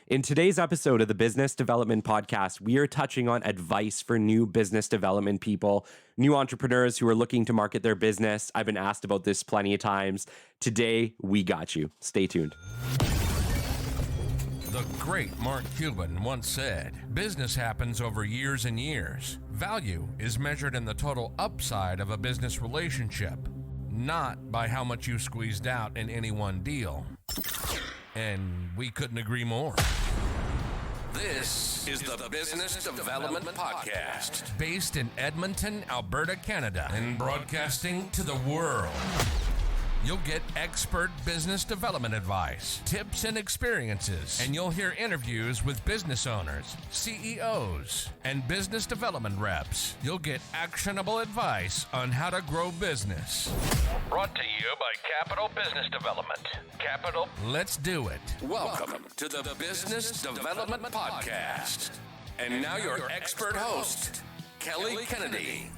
In today's episode of the Business Development Podcast, we are touching on advice for new business development people, new entrepreneurs who are looking to market their business. I've been asked about this plenty of times. Today, we got you. Stay tuned. The great Mark Cuban once said, "Business happens over years and years. Value is measured in the total upside of a business relationship, not by how much you squeezed out in any one deal." And we couldn't agree more. This is the Business Development Podcast, based in Edmonton, Alberta, Canada, and broadcasting to the world. You'll get expert business development advice, tips and experiences, and you'll hear interviews with business owners, CEOs, and business development reps. You'll get actionable advice on how to grow business. Brought to you by Capital Business Development. Capital, let's do it. Welcome to the Business Development Podcast. And now your expert host, Kelly Kennedy.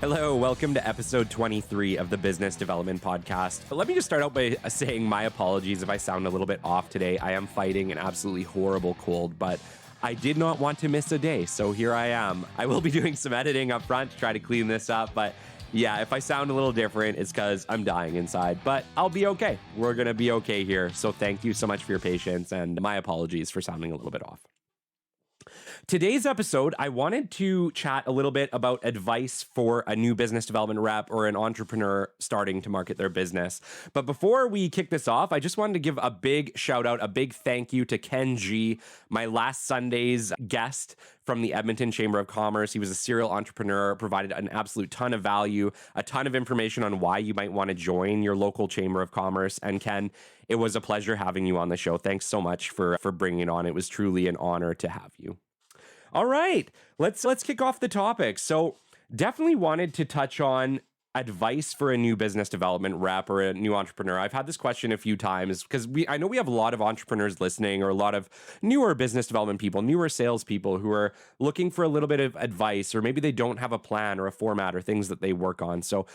Hello, welcome to episode 23 of the Business Development Podcast. Let me just start out by saying my apologies if I sound a little bit off today. I am fighting an absolutely horrible cold, but I did not want to miss a day, so here I am. I will be doing some editing up front to try to clean this up, but yeah, if I sound a little different, it's because I'm dying inside, but I'll be okay. We're going to be okay here, so thank you so much for your patience, and my apologies for sounding a little bit off. Today's episode, I wanted to chat a little bit about advice for a new business development rep or an entrepreneur starting to market their business. But before we kick this off, I just wanted to give a big shout out, a big thank you to Ken G, my last Sunday's guest from the Edmonton Chamber of Commerce. He was a serial entrepreneur, provided an absolute ton of value, a ton of information on why you might want to join your local Chamber of Commerce. And Ken, it was a pleasure having you on the show. Thanks so much for bringing it on. It was truly an honor to have you. All right, let's kick off the topic. So definitely wanted to touch on advice for a new business development rep or a new entrepreneur. I've had this question a few times because I know we have a lot of entrepreneurs listening, or a lot of newer business development people, newer salespeople who are looking for a little bit of advice, or maybe they don't have a plan or a format or things that they work on. So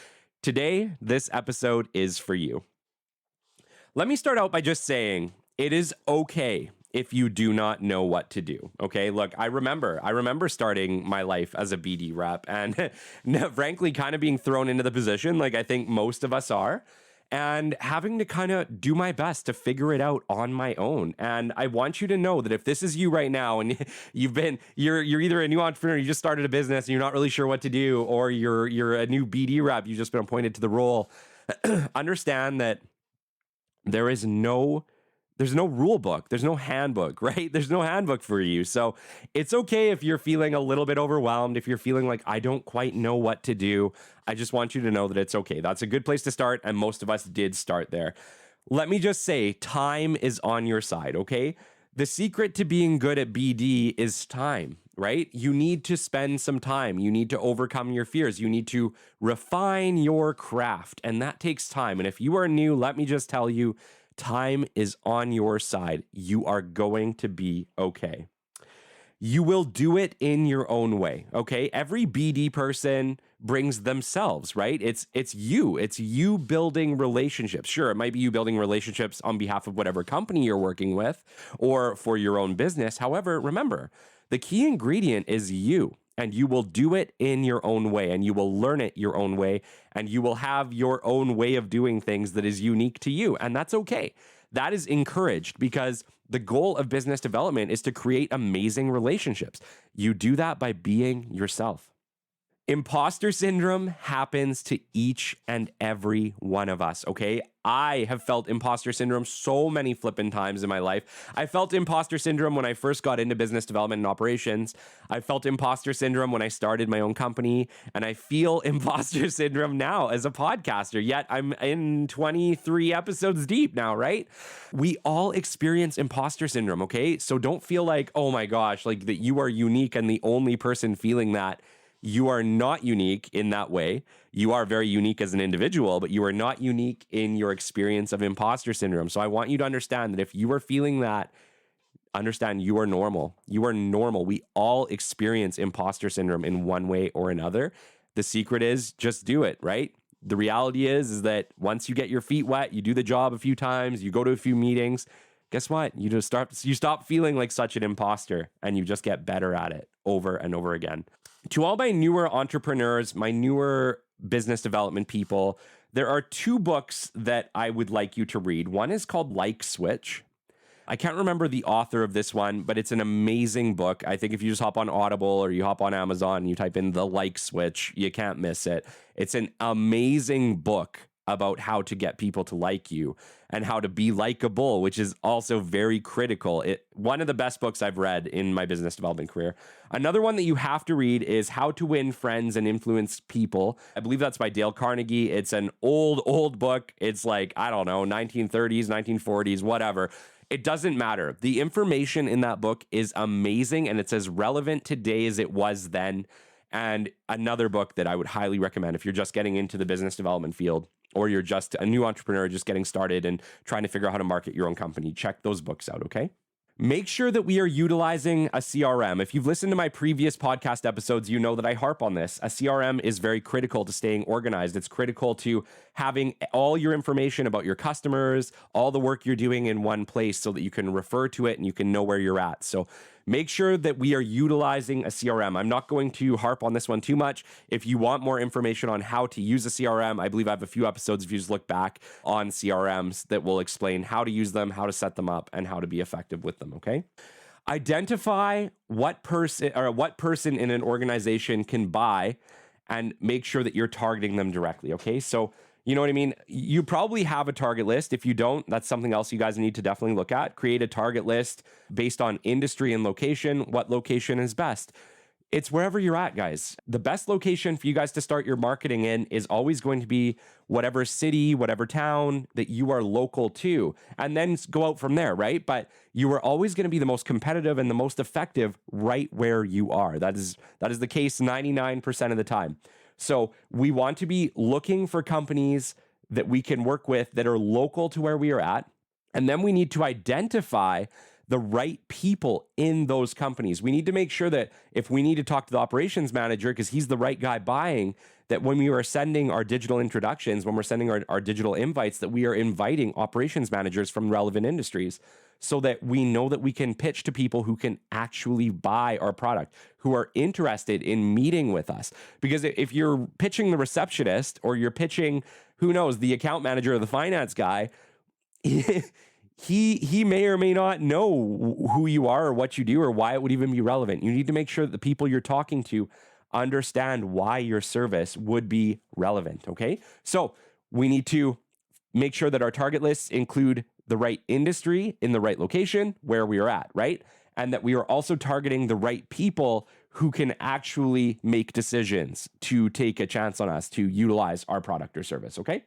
today, this episode is for you. Let me start out by just saying it is okay if you do not know what to do. Okay, look, I remember starting my life as a BD rep and frankly kind of being thrown into the position like I think most of us are, and having to kind of do my best to figure it out on my own. And I want you to know that if this is you right now and you're either a new entrepreneur, you just started a business and you're not really sure what to do, or you're a new BD rep, you've just been appointed to the role, understand that there's no rule book. There's no handbook, right? There's no handbook for you. So it's okay if you're feeling a little bit overwhelmed, if you're feeling like, I don't quite know what to do. I just want you to know that it's okay. That's a good place to start, and most of us did start there. Let me just say, time is on your side, okay? The secret to being good at BD is time, right? You need to spend some time. You need to overcome your fears. You need to refine your craft, and that takes time. And if you are new, let me just tell you, time is on your side. You are going to be okay. You will do it in your own way, okay? Every BD person brings themselves, right? It's you building relationships. Sure, it might be you building relationships on behalf of whatever company you're working with or for your own business. However, remember, the key ingredient is you. And you will do it in your own way, and you will learn it your own way, and you will have your own way of doing things that is unique to you. And that's okay. That is encouraged, because the goal of business development is to create amazing relationships. You do that by being yourself. Imposter syndrome happens to each and every one of us, okay? I have felt imposter syndrome so many flippin' times in my life. I felt imposter syndrome when I first got into business development and operations. I felt imposter syndrome when I started my own company, and I feel imposter syndrome now as a podcaster, yet I'm in 23 episodes deep now, right? We all experience imposter syndrome, okay? So don't feel like, oh my gosh, like that you are unique and the only person feeling that. You are not unique in that way. You are very unique as an individual, but you are not unique in your experience of imposter syndrome. So I want you to understand that if you are feeling that, understand you are normal. You are normal. We all experience imposter syndrome in one way or another. The secret is just do it, right? The reality is that once you get your feet wet, you do the job a few times, you go to a few meetings, guess what? You stop feeling like such an imposter, and you just get better at it over and over again. To all my newer entrepreneurs, my newer business development people, there are 2 books that I would like you to read. One is called Like Switch. I can't remember the author of this one, but it's an amazing book. I think if you just hop on Audible or you hop on Amazon and you type in the Like Switch, you can't miss it. It's an amazing book about how to get people to like you and how to be likable, which is also very critical. One of the best books I've read in my business development career. Another one that you have to read is How to Win Friends and Influence People. I believe that's by Dale Carnegie. It's an old book. It's like, I don't know, 1930s, 1940s, whatever. It doesn't matter. The information in that book is amazing, and it's as relevant today as it was then. And another book that I would highly recommend if you're just getting into the business development field, or you're just a new entrepreneur just getting started and trying to figure out how to market your own company, check those books out, okay? Make sure that we are utilizing a CRM. If you've listened to my previous podcast episodes, you know that I harp on this. A CRM is very critical to staying organized. It's critical to having all your information about your customers, all the work you're doing in one place so that you can refer to it and you can know where you're at. So make sure that we are utilizing a CRM. I'm not going to harp on this one too much. If you want more information on how to use a CRM, I believe I have a few episodes if you just look back on CRMs that will explain how to use them, how to set them up, and how to be effective with them, okay? Identify what person in an organization can buy and make sure that you're targeting them directly, okay? So you know what I mean? You probably have a target list. If you don't, that's something else you guys need to definitely look at. Create a target list based on industry and location. What location is best? It's wherever you're at, guys. The best location for you guys to start your marketing in is always going to be whatever city, whatever town that you are local to, and then go out from there, right? But you are always going to be the most competitive and the most effective right where you are. That is the case 99% of the time. So we want to be looking for companies that we can work with that are local to where we are at. And then we need to identify the right people in those companies. We need to make sure that if we need to talk to the operations manager, because he's the right guy buying, that when we are sending our digital introductions, when we're sending our digital invites, that we are inviting operations managers from relevant industries so that we know that we can pitch to people who can actually buy our product, who are interested in meeting with us. Because if you're pitching the receptionist or you're pitching, who knows, the account manager or the finance guy, he may or may not know who you are or what you do or why it would even be relevant. You need to make sure that the people you're talking to understand why your service would be relevant, okay? So we need to make sure that our target lists include the right industry in the right location where we are at, right? And that we are also targeting the right people who can actually make decisions to take a chance on us to utilize our product or service, okay?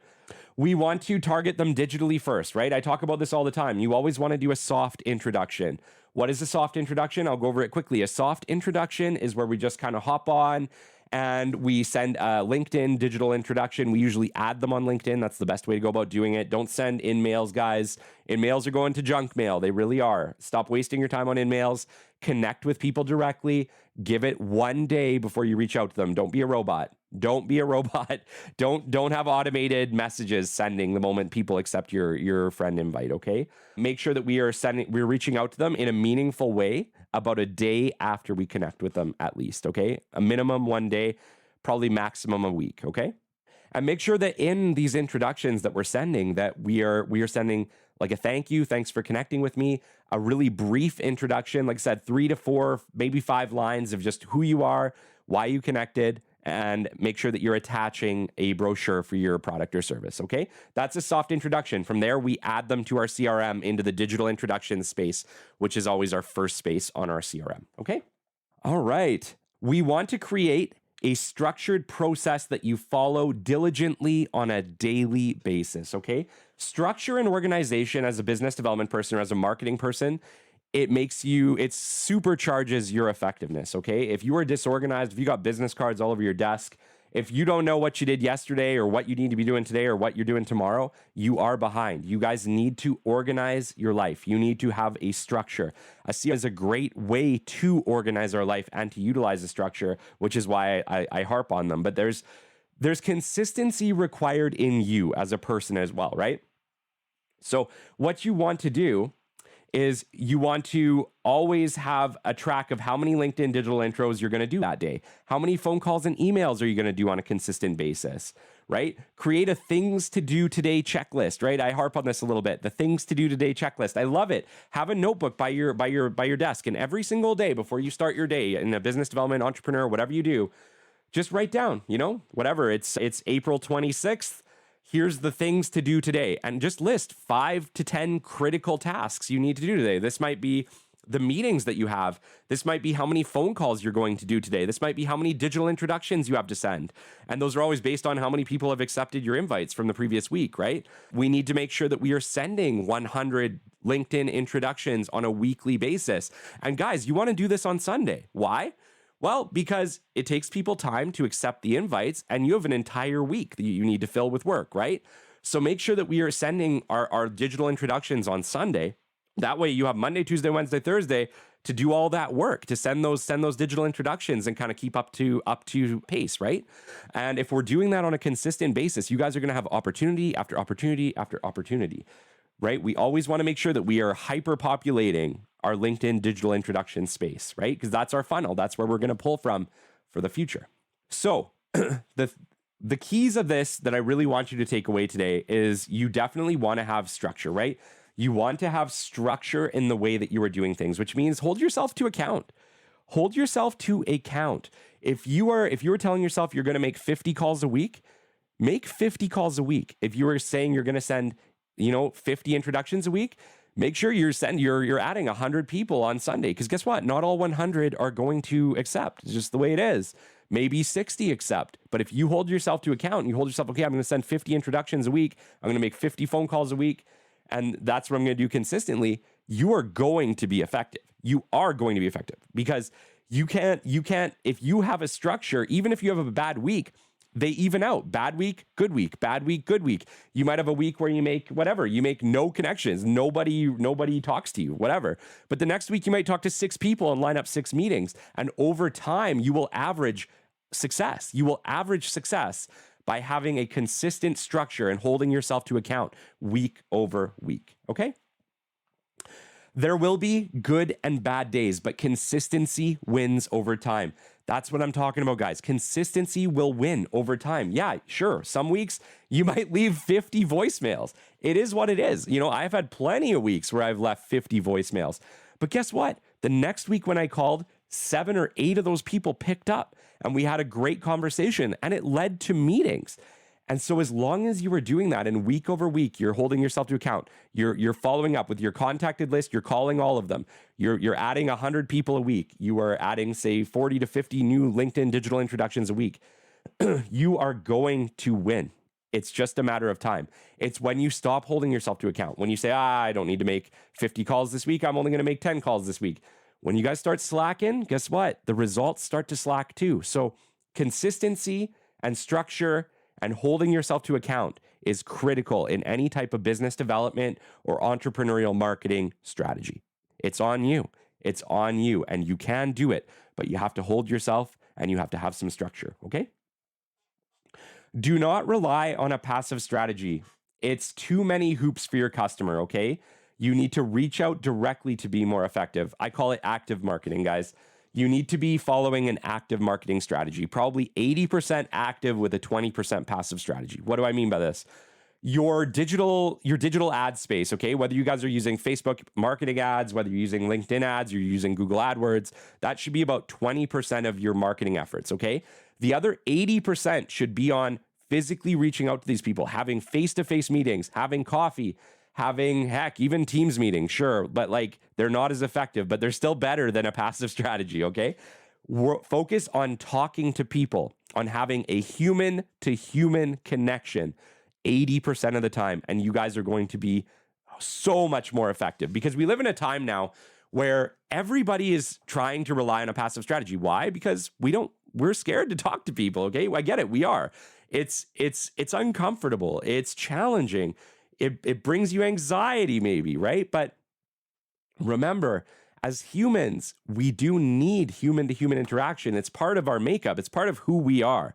We want to target them digitally first, right? I talk about this all the time. You always want to do a soft introduction. What is a soft introduction? I'll go over it quickly. A soft introduction is where we just kind of hop on and we send a LinkedIn digital introduction. We usually add them on LinkedIn. That's the best way to go about doing it. Don't send in-mails, guys. In-mails are going to junk mail. They really are. Stop wasting your time on in-mails. Connect with people directly. Give it one day before you reach out to them. Don't be a robot. Don't be a robot. Don't have automated messages sending the moment people accept your friend invite, okay? Make sure that we're reaching out to them in a meaningful way about a day after we connect with them at least, okay? A minimum 1 day, probably maximum a week, okay? And make sure that in these introductions that we're sending, that we are sending like a thank you, thanks for connecting with me, a really brief introduction, like I said, 3 to 4, maybe 5 lines of just who you are, why you connected, and make sure that you're attaching a brochure for your product or service, okay? That's a soft introduction. From there, we add them to our CRM into the digital introduction space, which is always our first space on our CRM, okay? All right. We want to create a structured process that you follow diligently on a daily basis, okay? Structure and organization as a business development person or as a marketing person, it supercharges your effectiveness, okay? If you are disorganized, if you got business cards all over your desk, if you don't know what you did yesterday or what you need to be doing today or what you're doing tomorrow, you are behind. You guys need to organize your life. You need to have a structure. A CRM is a great way to organize our life and to utilize a structure, which is why I harp on them. But there's consistency required in you as a person as well, right? So what you want to do is you want to always have a track of how many LinkedIn digital intros you're going to do that day. How many phone calls and emails are you going to do on a consistent basis, right? Create a things to do today checklist, right? I harp on this a little bit. The things to do today checklist. I love it. Have a notebook by your desk, and every single day before you start your day in a business development, entrepreneur, whatever you do, just write down, whatever. It's April 26th. Here's the things to do today, and just list 5 to 10 critical tasks you need to do today. This might be the meetings that you have. This might be how many phone calls you're going to do today. This might be how many digital introductions you have to send. And those are always based on how many people have accepted your invites from the previous week, right? We need to make sure that we are sending 100 LinkedIn introductions on a weekly basis. And guys, you want to do this on Sunday. Why? Well, because it takes people time to accept the invites, and you have an entire week that you need to fill with work, right? So make sure that we are sending our digital introductions on Sunday. That way you have Monday, Tuesday, Wednesday, Thursday to do all that work, to send those digital introductions and kind of keep up to pace, right? And if we're doing that on a consistent basis, you guys are going to have opportunity after opportunity after opportunity, right? We always want to make sure that we are hyper populating our LinkedIn digital introduction space, right? Because that's our funnel. That's where we're going to pull from for the future. So the keys of this that I really want you to take away today is you definitely want to have structure, right? You want to have structure in the way that you are doing things, which means hold yourself to account. Hold yourself to account. If you were telling yourself you're going to make 50 calls a week, make 50 calls a week. If you were saying you're going to send, 50 introductions a week, make sure you're adding 100 people on Sunday, because guess what? Not all 100 are going to accept. It's just the way it is. Maybe 60 accept. But if you hold yourself to account and you hold yourself, okay, I'm going to send 50 introductions a week, I'm going to make 50 phone calls a week, and that's what I'm going to do consistently, you are going to be effective. You are going to be effective, because you can't, if you have a structure, even if you have a bad week, they even out. Bad week, good week, bad week, good week. You might have a week where you make no connections. Nobody talks to you, whatever. But the next week you might talk to 6 people and line up 6 meetings. And over time, you will average success. You will average success by having a consistent structure and holding yourself to account week over week. Okay? There will be good and bad days, but consistency wins over time. That's what I'm talking about, guys. Consistency will win over time. Yeah, sure. Some weeks you might leave 50 voicemails. It is what it is. I've had plenty of weeks where I've left 50 voicemails. But guess what? The next week when I called, 7 or 8 of those people picked up and we had a great conversation, and it led to meetings. And so as long as you are doing that, and week over week, you're holding yourself to account, you're following up with your contacted list, you're calling all of them, you're adding 100 people a week, you are adding, say, 40 to 50 new LinkedIn digital introductions a week, you are going to win. It's just a matter of time. It's when you stop holding yourself to account. When you say, I don't need to make 50 calls this week, I'm only going to make 10 calls this week. When you guys start slacking, guess what? The results start to slack too. So consistency and structure and holding yourself to account is critical in any type of business development or entrepreneurial marketing strategy. It's on you. It's on you, and you can do it, but you have to hold yourself and you have to have some structure, okay? Do not rely on a passive strategy. It's too many hoops for your customer, okay? You need to reach out directly to be more effective. I call it active marketing, guys. You need to be following an active marketing strategy, probably 80% active with a 20% passive strategy. What do I mean by this? Your digital ad space, okay? Whether you guys are using Facebook marketing ads, whether you're using LinkedIn ads, you're using Google AdWords, that should be about 20% of your marketing efforts, okay? The other 80% should be on physically reaching out to these people, having face-to-face meetings, having coffee, having, even Teams meetings, sure, but they're not as effective, but they're still better than a passive strategy, okay? Focus on talking to people, on having a human-to-human connection 80% of the time, and you guys are going to be so much more effective, because we live in a time now where everybody is trying to rely on a passive strategy. Why? Because we're scared to talk to people, okay? I get it, we are. It's uncomfortable, it's challenging. It brings you anxiety maybe, right? But remember, as humans, we do need human-to-human interaction. It's part of our makeup. It's part of who we are.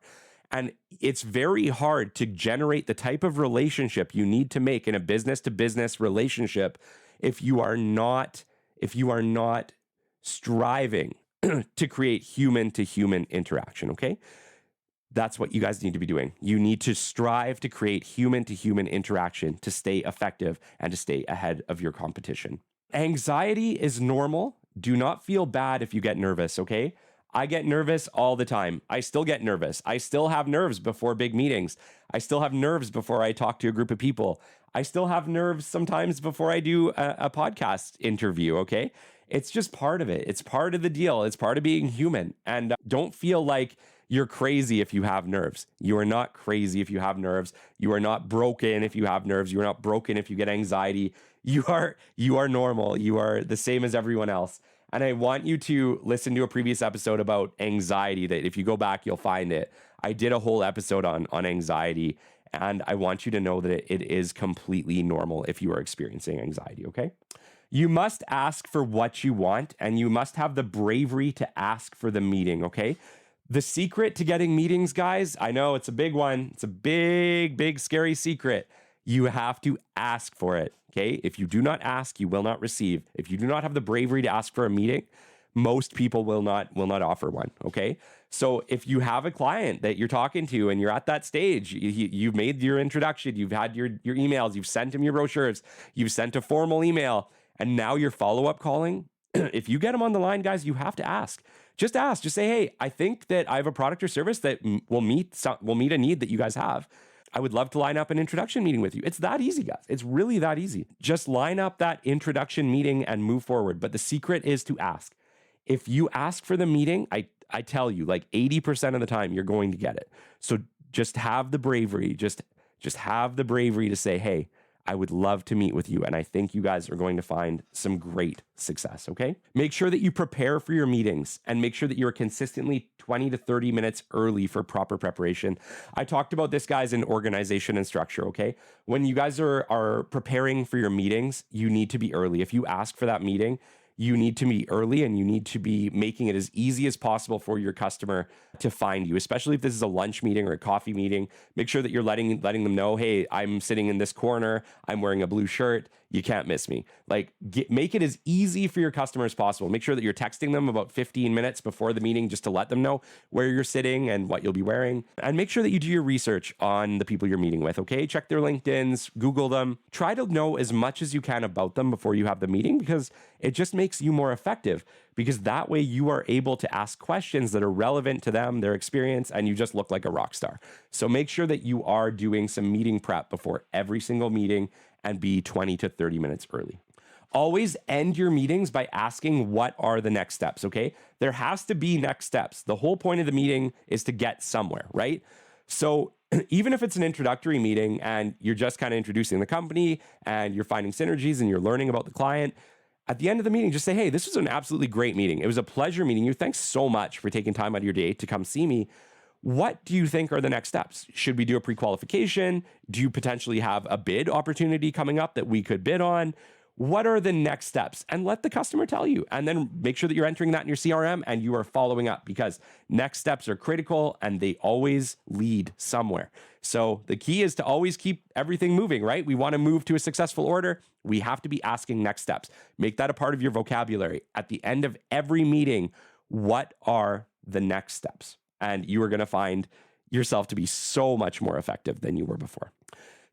And it's very hard to generate the type of relationship you need to make in a business to business relationship if you are not striving to create human to human interaction, okay? That's what you guys need to be doing. You need to strive to create human to human interaction to stay effective and to stay ahead of your competition. Anxiety is normal. Do not feel bad if you get nervous, okay? I get nervous all the time. I still get nervous. I still have nerves before big meetings. I still have nerves before I talk to a group of people. I still have nerves sometimes before I do a podcast interview, okay? It's just part of it. It's part of the deal. It's part of being human. And don't feel like you're crazy if you have nerves. You are not crazy if you have nerves. You are not broken if you have nerves. You are not broken if you get anxiety. You are normal. You are the same as everyone else. And I want you to listen to a previous episode about anxiety that if you go back, you'll find it. I did a whole episode on anxiety, and I want you to know that it is completely normal if you are experiencing anxiety, okay? You must ask for what you want, and you must have the bravery to ask for the meeting, okay? The secret to getting meetings, guys, I know it's a big one. It's a big, big, scary secret. You have to ask for it, okay? If you do not ask, you will not receive. If you do not have the bravery to ask for a meeting, most people will not offer one, okay? So if you have a client that you're talking to and you're at that stage, you've made your introduction, you've had your emails, you've sent them your brochures, you've sent a formal email, and now you're follow-up calling, if you get them on the line, guys, you have to ask. Just ask. Just say, hey, I think that I have a product or service that will meet a need that you guys have. I would love to line up an introduction meeting with you. It's that easy, guys. It's really that easy. Just line up that introduction meeting and move forward. But the secret is to ask. If you ask for the meeting, I tell you, like 80% of the time, you're going to get it. So just have the bravery. Just have the bravery to say, hey, I would love to meet with you. And I think you guys are going to find some great success, okay? Make sure that you prepare for your meetings and make sure that you're consistently 20 to 30 minutes early for proper preparation. I talked about this, guys, in organization and structure, okay? When you guys are preparing for your meetings, you need to be early. If you ask for that meeting, you need to be early and you need to be making it as easy as possible for your customer to find you, especially if this is a lunch meeting or a coffee meeting. Make sure that you're letting them know, hey, I'm sitting in this corner. I'm wearing a blue shirt. You can't miss me. Like, make it as easy for your customer as possible. Make sure that you're texting them about 15 minutes before the meeting just to let them know where you're sitting and what you'll be wearing. And make sure that you do your research on the people you're meeting with, okay? Check their LinkedIns, Google them. Try to know as much as you can about them before you have the meeting because it just makes you more effective, because that way you are able to ask questions that are relevant to them, their experience, and you just look like a rock star. So make sure that you are doing some meeting prep before every single meeting and be 20 to 30 minutes early. Always end your meetings by asking what are the next steps, okay? There has to be next steps. The whole point of the meeting is to get somewhere, right? So even if it's an introductory meeting and you're just kind of introducing the company and you're finding synergies and you're learning about the client, at the end of the meeting, just say, hey, this was an absolutely great meeting. It was a pleasure meeting you. Thanks so much for taking time out of your day to come see me. What do you think are the next steps? Should we do a pre-qualification? Do you potentially have a bid opportunity coming up that we could bid on? What are the next steps? And let the customer tell you. And then make sure that you're entering that in your CRM and you are following up, because next steps are critical and they always lead somewhere. So the key is to always keep everything moving, right? We want to move to a successful order. We have to be asking next steps. Make that a part of your vocabulary. At the end of every meeting, what are the next steps? And you are going to find yourself to be so much more effective than you were before.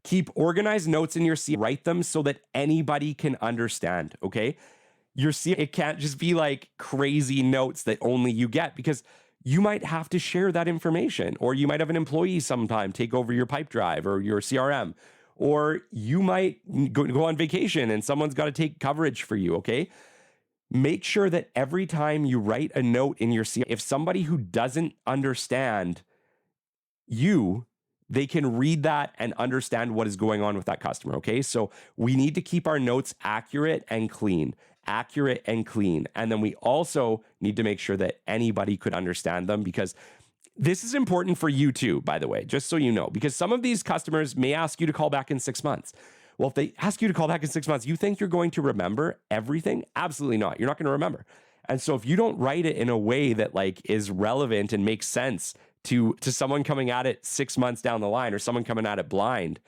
Keep organized notes in your CRM. Write them so that anybody can understand, okay? Your CRM, it can't just be like crazy notes that only you get, because you might have to share that information, or you might have an employee sometime take over your pipe drive or your CRM, or you might go on vacation and someone's got to take coverage for you, okay? Make sure that every time you write a note in your CRM, if somebody who doesn't understand you, they can read that and understand what is going on with that customer, okay? So we need to keep our notes accurate and clean. And then we also need to make sure that anybody could understand them, because this is important for you too, by the way, just so you know, because some of these customers may ask you to call back in 6 months. Well, if they ask you to call back in 6 months, you think you're going to remember everything? Absolutely not. You're not going to remember. And so if you don't write it in a way that like is relevant and makes sense to someone coming at it 6 months down the line or someone coming at it blind,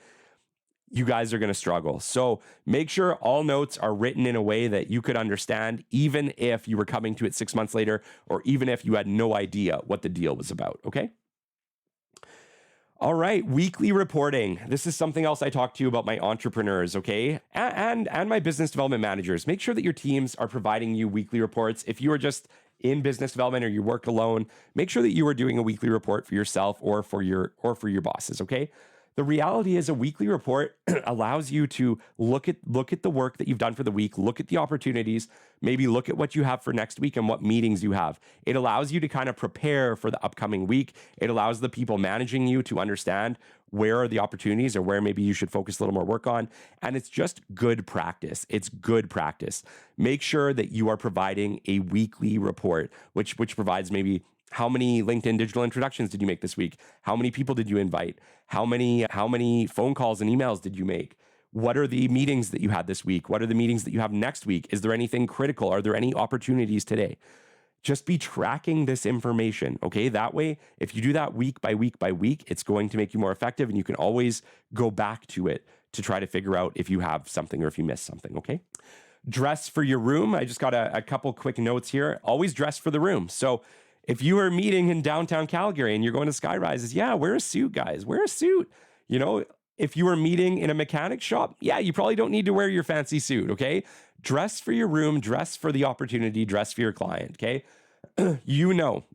you guys are going to struggle. So make sure all notes are written in a way that you could understand, even if you were coming to it 6 months later, or even if you had no idea what the deal was about, okay? All right, weekly reporting. This is something else I talk to you about my entrepreneurs, okay? And my business development managers. Make sure that your teams are providing you weekly reports. If you are just in business development or you work alone, make sure that you are doing a weekly report for yourself or for your bosses, okay? The reality is a weekly report allows you to look at the work that you've done for the week, look at the opportunities, maybe look at what you have for next week and what meetings you have. It allows you to kind of prepare for the upcoming week. It allows the people managing you to understand where are the opportunities or where maybe you should focus a little more work on. And it's just good practice. It's good practice. Make sure that you are providing a weekly report, which provides maybe how many LinkedIn digital introductions did you make this week? How many people did you invite? How many phone calls and emails did you make? What are the meetings that you had this week? What are the meetings that you have next week? Is there anything critical? Are there any opportunities today? Just be tracking this information, okay? That way, if you do that week by week by week, it's going to make you more effective, and you can always go back to it to try to figure out if you have something or if you missed something, okay? Dress for your room. I just got a couple quick notes here. Always dress for the room. So if you are meeting in downtown Calgary and you're going to Skyrises, yeah, wear a suit, guys. Wear a suit. You know, if you are meeting in a mechanic shop, yeah, you probably don't need to wear your fancy suit, okay? Dress for your room, dress for the opportunity, dress for your client, okay? You know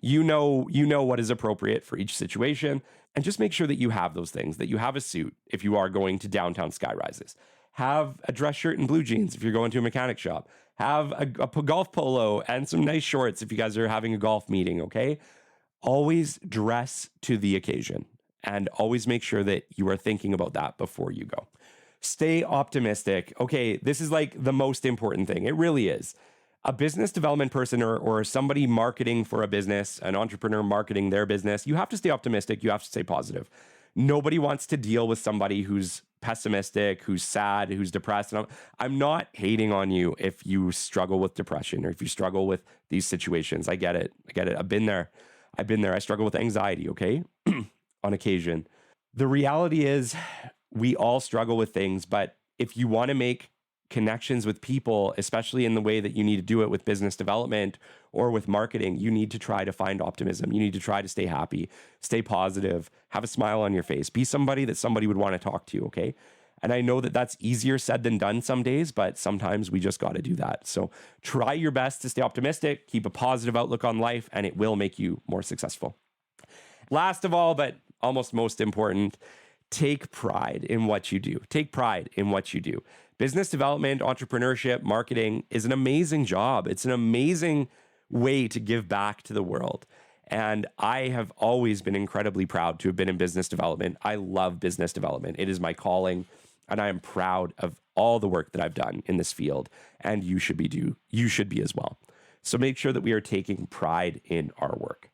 what is appropriate for each situation, and just make sure that you have those things, that you have a suit if you are going to downtown Skyrises. Have a dress shirt and blue jeans if you're going to a mechanic shop. Have a golf polo and some nice shorts if you guys are having a golf meeting, okay? Always dress to the occasion and always make sure that you are thinking about that before you go. Stay optimistic. Okay, this is like the most important thing. It really is. A business development person or somebody marketing for a business, an entrepreneur marketing their business, you have to stay optimistic. You have to stay positive. Nobody wants to deal with somebody who's pessimistic, who's sad, who's depressed. And I'm not hating on you if you struggle with depression or if you struggle with these situations. I get it. I've been there. I struggle with anxiety, okay? On occasion. The reality is we all struggle with things, but if you want to make connections with people, especially in the way that you need to do it with business development or with marketing, you need to try to find optimism. You need to try to stay happy, stay positive, have a smile on your face, be somebody that somebody would want to talk to, okay? And I know that that's easier said than done some days, but sometimes we just got to do that. So try your best to stay optimistic, keep a positive outlook on life, and it will make you more successful. Last of all, but almost most important, take pride in what you do. Take pride in what you do. Business development, entrepreneurship, marketing is an amazing job. It's an amazing way to give back to the world. And I have always been incredibly proud to have been in business development. I love business development. It is my calling, and I am proud of all the work that I've done in this field. And you should be as well. So make sure that we are taking pride in our work.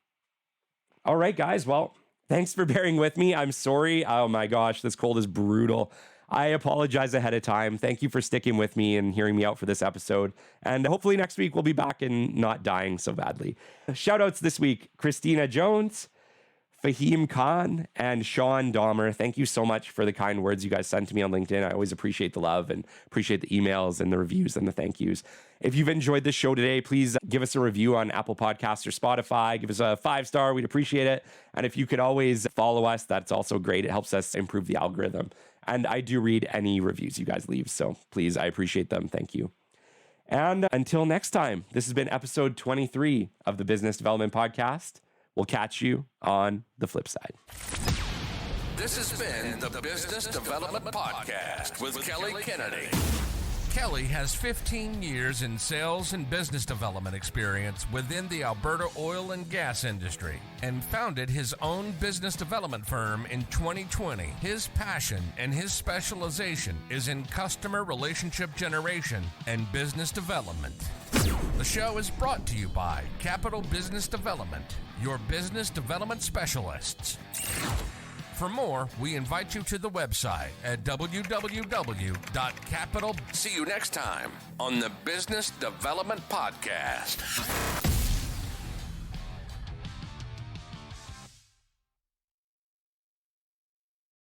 All right, guys. Well, thanks for bearing with me. I'm sorry. Oh my gosh, this cold is brutal. I apologize ahead of time. Thank you for sticking with me and hearing me out for this episode. And hopefully next week we'll be back and not dying so badly. Shout outs this week, Christina Jones, Fahim Khan, and Sean Dahmer. Thank you so much for the kind words you guys sent to me on LinkedIn. I always appreciate the love and appreciate the emails and the reviews and the thank yous. If you've enjoyed this show today, please give us a review on Apple Podcasts or Spotify. Give us a 5-star. We'd appreciate it. And if you could always follow us, that's also great. It helps us improve the algorithm. And I do read any reviews you guys leave. So please, I appreciate them. Thank you. And until next time, this has been episode 23 of the Business Development Podcast. We'll catch you on the flip side. This has been the Business Development Podcast with Kelly Kennedy. Kelly has 15 years in sales and business development experience within the Alberta oil and gas industry and founded his own business development firm in 2020. His passion and his specialization is in customer relationship generation and business development. The show is brought to you by Capital Business Development, your business development specialists. For more, we invite you to the website at www.capital. See you next time on the Business Development Podcast.